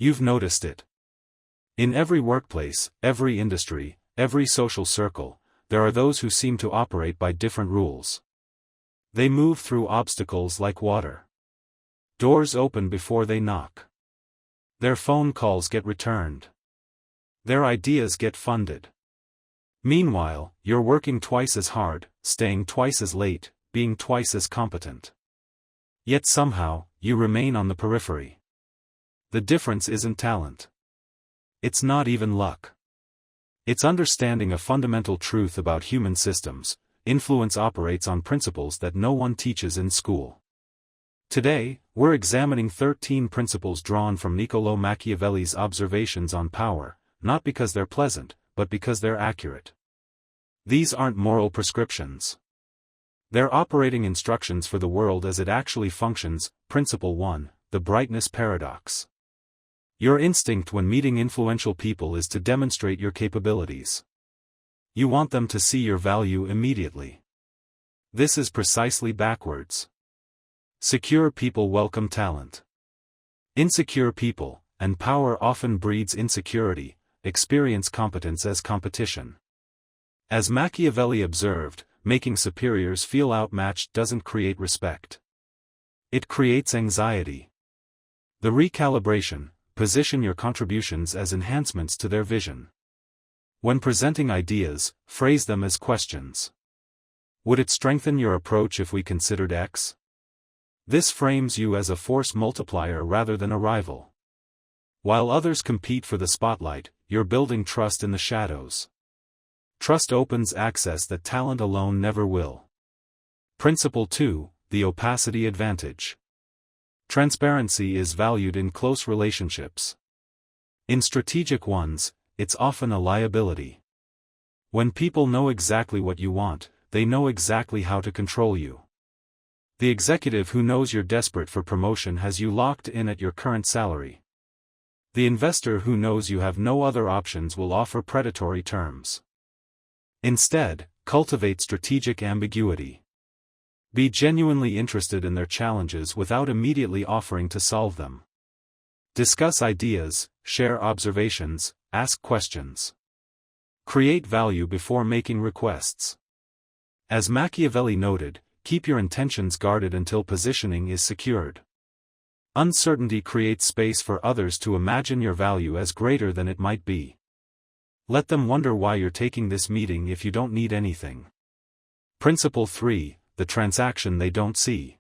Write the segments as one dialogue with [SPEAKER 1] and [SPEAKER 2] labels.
[SPEAKER 1] You've noticed it. In every workplace, every industry, every social circle, there are those who seem to operate by different rules. They move through obstacles like water. Doors open before they knock. Their phone calls get returned. Their ideas get funded. Meanwhile, you're working twice as hard, staying twice as late, being twice as competent. Yet somehow, you remain on the periphery. The difference isn't talent. It's not even luck. It's understanding a fundamental truth about human systems. Influence operates on principles that no one teaches in school. Today, we're examining 13 principles drawn from Niccolò Machiavelli's observations on power, not because they're pleasant, but because they're accurate. These aren't moral prescriptions. They're operating instructions for the world as it actually functions. Principle 1, the brightness paradox. Your instinct when meeting influential people is to demonstrate your capabilities. You want them to see your value immediately. This is precisely backwards. Secure people welcome talent. Insecure people, and power often breeds insecurity, experience competence as competition. As Machiavelli observed, making superiors feel outmatched doesn't create respect. It creates anxiety. The recalibration: position your contributions as enhancements to their vision. When presenting ideas, phrase them as questions. Would it strengthen your approach if we considered X? This frames you as a force multiplier rather than a rival. While others compete for the spotlight, you're building trust in the shadows. Trust opens access that talent alone never will. Principle 2, the opacity advantage. Transparency is valued in close relationships. In strategic ones, it's often a liability. When people know exactly what you want, they know exactly how to control you. The executive who knows you're desperate for promotion has you locked in at your current salary. The investor who knows you have no other options will offer predatory terms. Instead, cultivate strategic ambiguity. Be genuinely interested in their challenges without immediately offering to solve them. Discuss ideas, share observations, ask questions. Create value before making requests. As Machiavelli noted, keep your intentions guarded until positioning is secured. Uncertainty creates space for others to imagine your value as greater than it might be. Let them wonder why you're taking this meeting if you don't need anything. Principle 3, the transaction they don't see.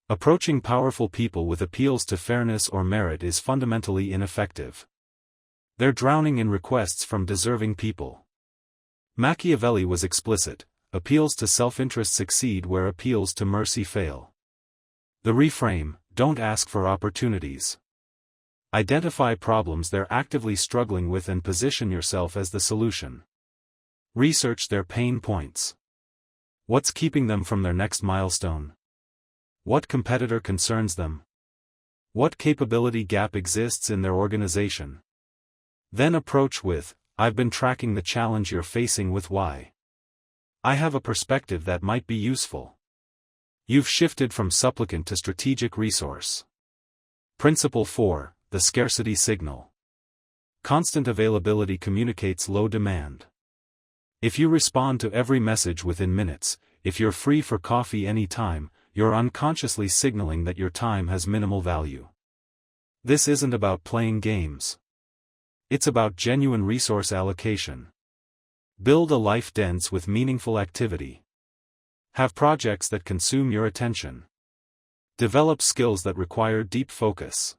[SPEAKER 1] Approaching powerful people with appeals to fairness or merit is fundamentally ineffective. They're drowning in requests from deserving people. Machiavelli was explicit: appeals to self-interest succeed where appeals to mercy fail. The reframe: don't ask for opportunities. Identify problems they're actively struggling with and position yourself as the solution. Research their pain points. What's keeping them from their next milestone? What competitor concerns them? What capability gap exists in their organization? Then approach with, I've been tracking the challenge you're facing with Y. I have a perspective that might be useful. You've shifted from supplicant to strategic resource. Principle 4, the scarcity signal. Constant availability communicates low demand. If you respond to every message within minutes, if you're free for coffee any time, you're unconsciously signaling that your time has minimal value. This isn't about playing games. It's about genuine resource allocation. Build a life dense with meaningful activity. Have projects that consume your attention. Develop skills that require deep focus.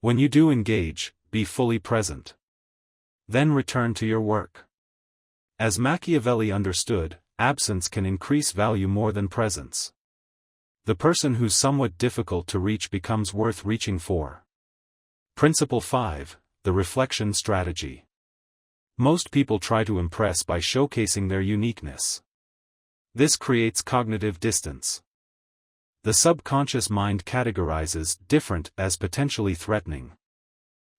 [SPEAKER 1] When you do engage, be fully present. Then return to your work. As Machiavelli understood, absence can increase value more than presence. The person who's somewhat difficult to reach becomes worth reaching for. Principle 5, the reflection strategy. Most people try to impress by showcasing their uniqueness. This creates cognitive distance. The subconscious mind categorizes different as potentially threatening.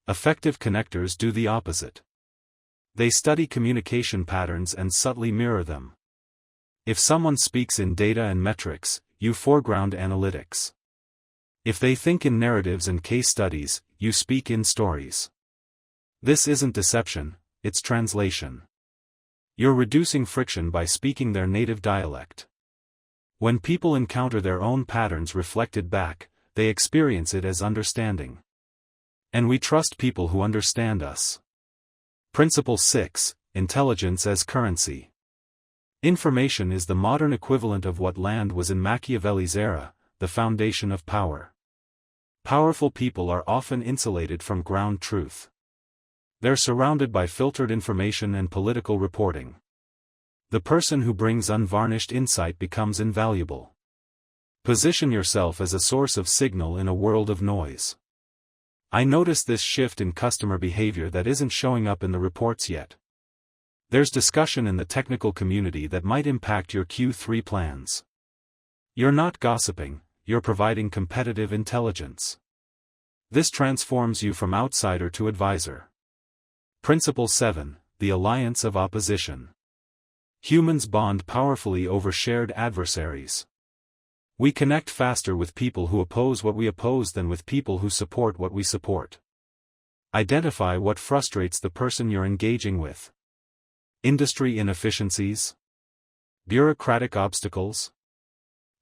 [SPEAKER 1] Effective connectors do the opposite. They study communication patterns and subtly mirror them. If someone speaks in data and metrics, you foreground analytics. If they think in narratives and case studies, you speak in stories. This isn't deception, it's translation. You're reducing friction by speaking their native dialect. When people encounter their own patterns reflected back, they experience it as understanding. And we trust people who understand us. Principle 6, Intelligence as Currency. Information is the modern equivalent of what land was in Machiavelli's era, the foundation of power. Powerful people are often insulated from ground truth. They're surrounded by filtered information and political reporting. The person who brings unvarnished insight becomes invaluable. Position yourself as a source of signal in a world of noise. I noticed this shift in customer behavior that isn't showing up in the reports yet. There's discussion in the technical community that might impact your Q3 plans. You're not gossiping, you're providing competitive intelligence. This transforms you from outsider to advisor. Principle 7, The Alliance of Opposition. Humans bond powerfully over shared adversaries. We connect faster with people who oppose what we oppose than with people who support what we support. Identify what frustrates the person you're engaging with. Industry inefficiencies? Bureaucratic obstacles?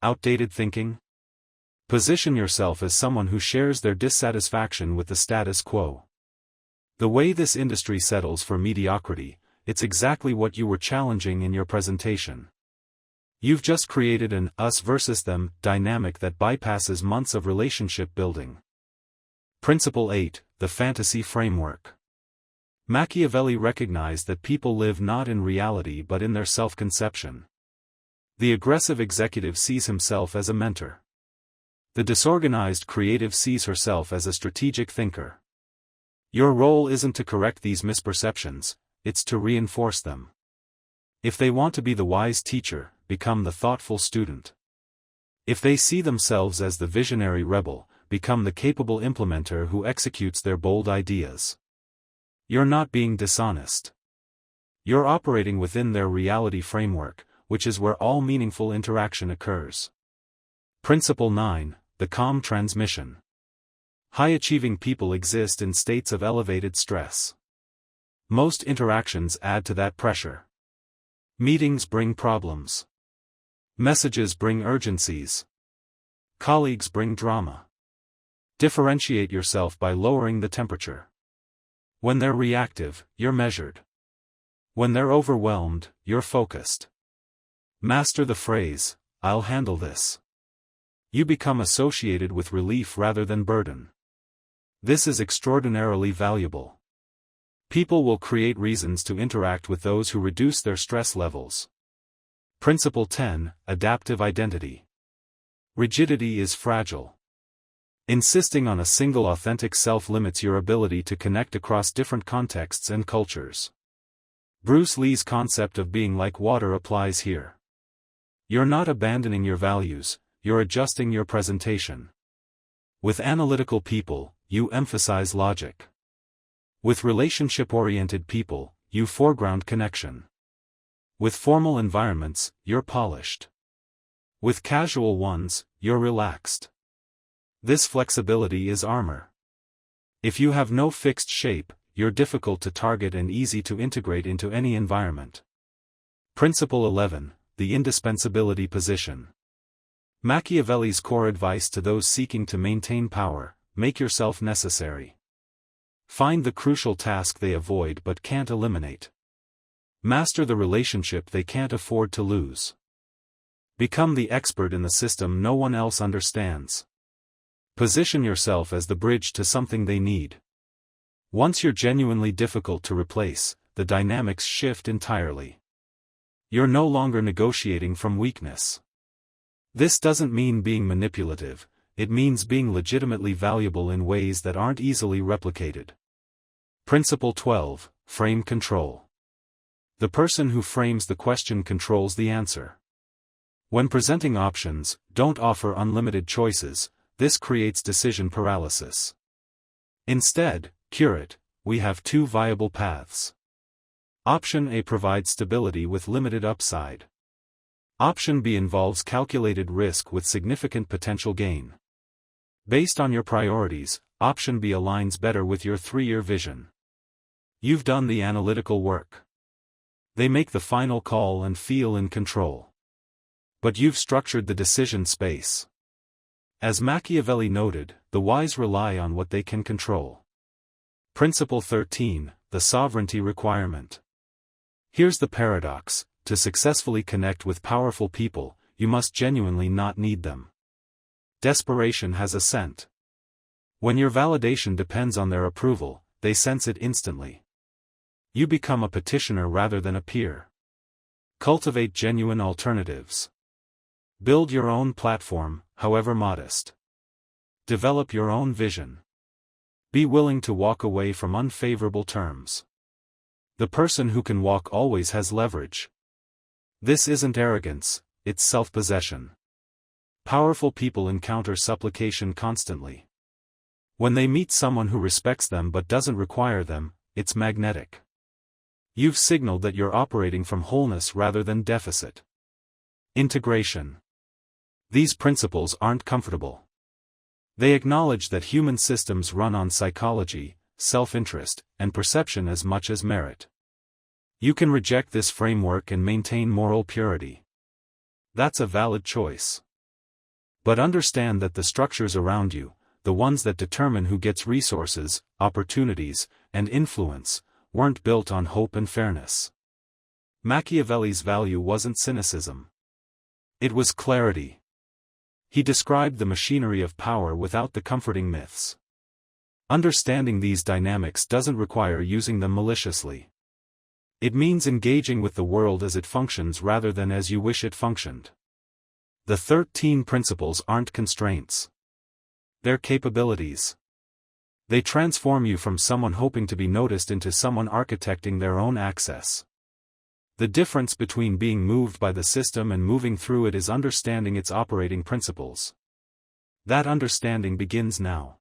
[SPEAKER 1] Outdated thinking? Position yourself as someone who shares their dissatisfaction with the status quo. The way this industry settles for mediocrity, it's exactly what you were challenging in your presentation. You've just created an us versus them dynamic that bypasses months of relationship building. Principle 8, The Fantasy Framework. Machiavelli recognized that people live not in reality but in their self-conception. The aggressive executive sees himself as a mentor. The disorganized creative sees herself as a strategic thinker. Your role isn't to correct these misperceptions, it's to reinforce them. If they want to be the wise teacher, become the thoughtful student. If they see themselves as the visionary rebel, become the capable implementer who executes their bold ideas. You're not being dishonest. You're operating within their reality framework, which is where all meaningful interaction occurs. Principle 9, The Calm Transmission. High-achieving people exist in states of elevated stress. Most interactions add to that pressure. Meetings bring problems. Messages bring urgencies. Colleagues bring drama. Differentiate yourself by lowering the temperature. When they're reactive, you're measured. When they're overwhelmed, you're focused. Master the phrase, "I'll handle this." You become associated with relief rather than burden. This is extraordinarily valuable. People will create reasons to interact with those who reduce their stress levels. Principle 10, Adaptive Identity. Rigidity is fragile. Insisting on a single authentic self limits your ability to connect across different contexts and cultures. Bruce Lee's concept of being like water applies here. You're not abandoning your values, you're adjusting your presentation. With analytical people, you emphasize logic. With relationship-oriented people, you foreground connection. With formal environments, you're polished. With casual ones, you're relaxed. This flexibility is armor. If you have no fixed shape, you're difficult to target and easy to integrate into any environment. Principle 11, The Indispensability Position. Machiavelli's core advice to those seeking to maintain power: make yourself necessary. Find the crucial task they avoid but can't eliminate. Master the relationship they can't afford to lose. Become the expert in the system no one else understands. Position yourself as the bridge to something they need. Once you're genuinely difficult to replace, the dynamics shift entirely. You're no longer negotiating from weakness. This doesn't mean being manipulative, it means being legitimately valuable in ways that aren't easily replicated. Principle 12, Frame Control. The person who frames the question controls the answer. When presenting options, don't offer unlimited choices. This creates decision paralysis. Instead, curate, we have two viable paths. Option A provides stability with limited upside. Option B involves calculated risk with significant potential gain. Based on your priorities, option B aligns better with your 3-year vision. You've done the analytical work. They make the final call and feel in control. But you've structured the decision space. As Machiavelli noted, the wise rely on what they can control. Principle 13, the sovereignty requirement. Here's the paradox: to successfully connect with powerful people, you must genuinely not need them. Desperation has a scent. When your validation depends on their approval, they sense it instantly. You become a petitioner rather than a peer. Cultivate genuine alternatives. Build your own platform, however modest. Develop your own vision. Be willing to walk away from unfavorable terms. The person who can walk always has leverage. This isn't arrogance, it's self-possession. Powerful people encounter supplication constantly. When they meet someone who respects them but doesn't require them, it's magnetic. You've signaled that you're operating from wholeness rather than deficit. Integration. These principles aren't comfortable. They acknowledge that human systems run on psychology, self-interest, and perception as much as merit. You can reject this framework and maintain moral purity. That's a valid choice. But understand that the structures around you, the ones that determine who gets resources, opportunities, and influence, weren't built on hope and fairness. Machiavelli's value wasn't cynicism. It was clarity. He described the machinery of power without the comforting myths. Understanding these dynamics doesn't require using them maliciously. It means engaging with the world as it functions rather than as you wish it functioned. The 13 principles aren't constraints. They're capabilities. They transform you from someone hoping to be noticed into someone architecting their own access. The difference between being moved by the system and moving through it is understanding its operating principles. That understanding begins now.